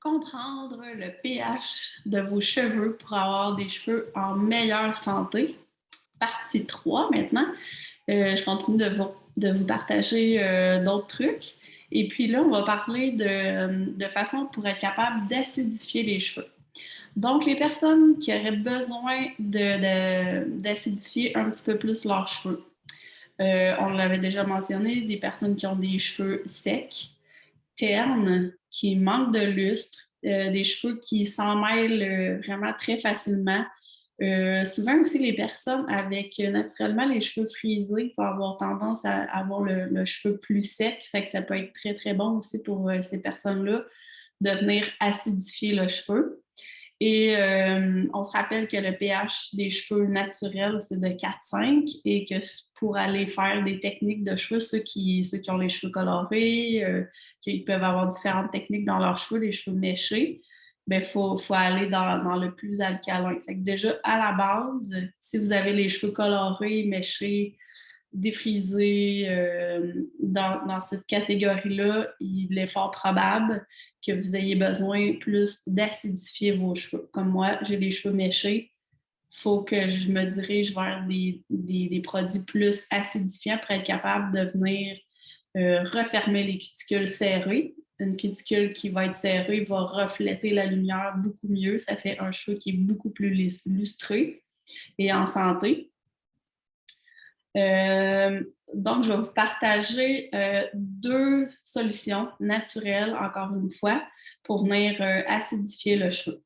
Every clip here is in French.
Comprendre le pH de vos cheveux pour avoir des cheveux en meilleure santé. Partie 3 maintenant. Je continue de vous partager d'autres trucs. Et puis là, on va parler de façon pour être capable d'acidifier les cheveux. Donc, les personnes qui auraient besoin d'acidifier un petit peu plus leurs cheveux. On l'avait déjà mentionné, des personnes qui ont des cheveux secs, ternes, qui manquent de lustre, des cheveux qui s'en mêlent vraiment très facilement. Souvent aussi, les personnes avec naturellement les cheveux frisés vont avoir tendance à avoir le cheveu plus sec. Fait que ça peut être très, très bon aussi pour ces personnes-là de venir acidifier le cheveu. Et on se rappelle que le pH des cheveux naturels, c'est de 4,5 et que pour aller faire des techniques de cheveux, ceux qui ont les cheveux colorés, qui peuvent avoir différentes techniques dans leurs cheveux, les cheveux méchés, il faut aller dans le plus alcalin. Fait que déjà, à la base, si vous avez les cheveux colorés, méchés, défrisé dans cette catégorie-là, il est fort probable que vous ayez besoin plus d'acidifier vos cheveux. Comme moi, j'ai les cheveux méchés. Il faut que je me dirige vers des produits plus acidifiants pour être capable de venir refermer les cuticules serrées. Une cuticule qui va être serrée va refléter la lumière beaucoup mieux. Ça fait un cheveu qui est beaucoup plus lustré et en santé. Donc, je vais vous partager deux solutions naturelles, encore une fois, pour venir acidifier le cheveu.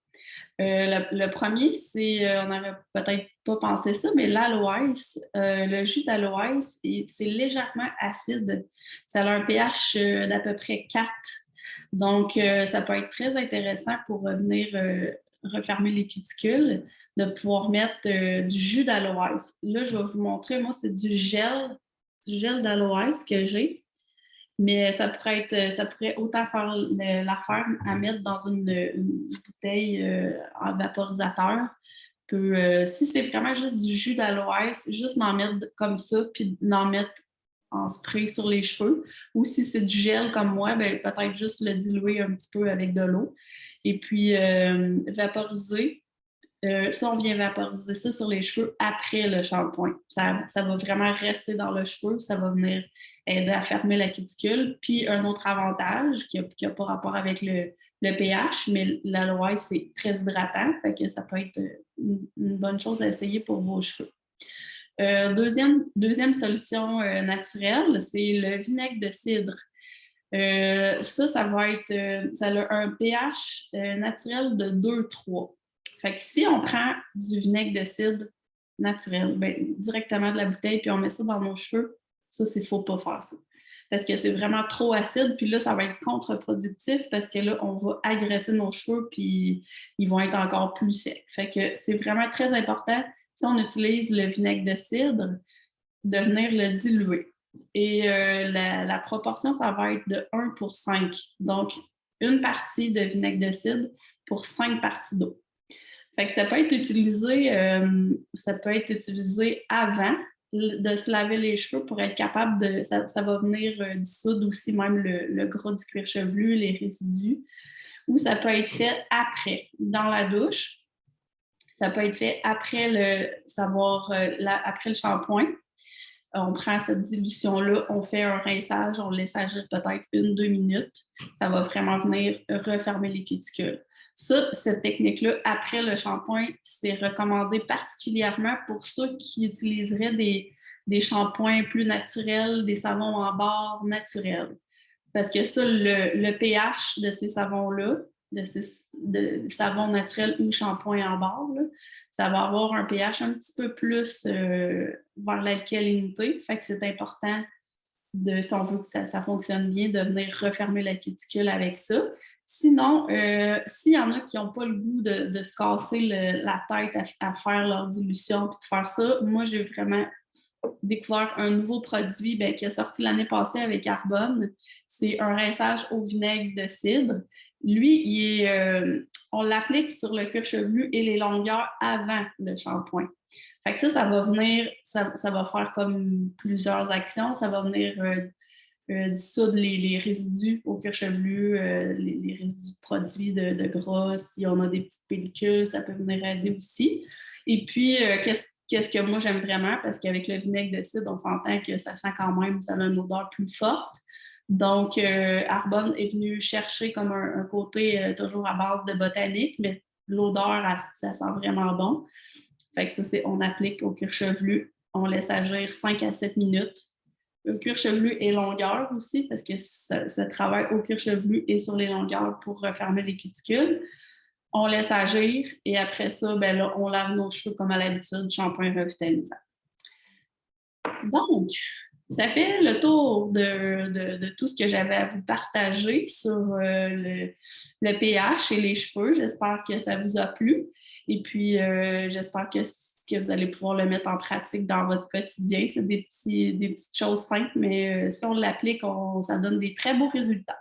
Le premier, c'est, on n'avait peut-être pas pensé ça, mais l'aloès, le jus d'aloès, c'est légèrement acide. Ça a un pH d'à peu près 4. Donc, ça peut être très intéressant pour venir refermer les cuticules, de pouvoir mettre du jus d'aloès. Là, je vais vous montrer, moi, c'est du gel d'aloès que j'ai, mais ça pourrait autant faire l'affaire à mettre dans une bouteille en vaporisateur. Si c'est vraiment juste du jus d'aloès, juste m'en mettre comme ça, puis d'en mettre en spray sur les cheveux. Ou si c'est du gel comme moi, ben, peut-être juste le diluer un petit peu avec de l'eau. Et puis vaporiser. Ça, on vient vaporiser ça sur les cheveux après le shampoing. Ça va vraiment rester dans le cheveu, ça va venir aider à fermer la cuticule. Puis un autre avantage qui n'a pas rapport avec le pH, mais l'aloe, c'est très hydratant, fait que ça peut être une bonne chose à essayer pour vos cheveux. Deuxième solution naturelle, c'est le vinaigre de cidre. Ça va être, ça a un pH naturel de 2,3. Fait que si on prend du vinaigre de cidre naturel, ben, directement de la bouteille, puis on met ça dans nos cheveux, ça, il ne faut pas faire ça. Parce que c'est vraiment trop acide, puis là, ça va être contre-productif parce que là, on va agresser nos cheveux, puis ils vont être encore plus secs. Fait que c'est vraiment très important, si on utilise le vinaigre de cidre, de venir le diluer. Et la proportion, ça va être de 1 pour 5. Donc, une partie de vinaigre de cidre pour 5 parties d'eau. Fait que ça peut être utilisé avant de se laver les cheveux pour être capable de. Ça va venir dissoudre aussi même le gras du cuir chevelu, les résidus. Ou ça peut être fait après, dans la douche. Ça peut être fait après après le shampoing. On prend cette dilution-là, on fait un rinçage, on laisse agir peut-être 1-2 minutes. Ça va vraiment venir refermer les cuticules. Ça, cette technique-là, après le shampoing, c'est recommandé particulièrement pour ceux qui utiliseraient des shampoings plus naturels, des savons en barre naturels. Parce que ça, le pH de ces savons-là, de savons naturels ou shampoings en barre, là, ça va avoir un pH un petit peu plus vers l'alcalinité. Fait que c'est important, si on veut que ça fonctionne bien, de venir refermer la cuticule avec ça. Sinon, s'il y en a qui n'ont pas le goût de se casser la tête à faire leur dilution puis de faire ça, moi, j'ai vraiment découvert un nouveau produit qui a sorti l'année passée avec Arbonne. C'est un rinçage au vinaigre de cidre. Lui, on l'applique sur le cuir chevelu et les longueurs avant le shampoing. Fait que ça va venir, ça va faire comme plusieurs actions. Ça va venir dissoudre les résidus au cuir chevelu, les résidus de produits de gras. Si on a des petites pellicules, ça peut venir aider aussi. Et puis, qu'est-ce que moi j'aime vraiment? Parce qu'avec le vinaigre de cidre, on s'entend que ça sent quand même, ça a une odeur plus forte. Donc, Arbonne est venu chercher comme un côté toujours à base de botanique, mais l'odeur, ça sent vraiment bon. Fait que ça, on applique au cuir chevelu. On laisse agir 5 à 7 minutes. Le cuir chevelu et longueur aussi, parce que ça travaille au cuir chevelu et sur les longueurs pour refermer les cuticules. On laisse agir et après ça, ben là, on lave nos cheveux comme à l'habitude, shampoing revitalisant. Donc, ça fait le tour de tout ce que j'avais à vous partager sur le pH et les cheveux. J'espère que ça vous a plu. Et puis, j'espère que vous allez pouvoir le mettre en pratique dans votre quotidien. C'est des petites choses simples, mais si on l'applique, ça donne des très beaux résultats.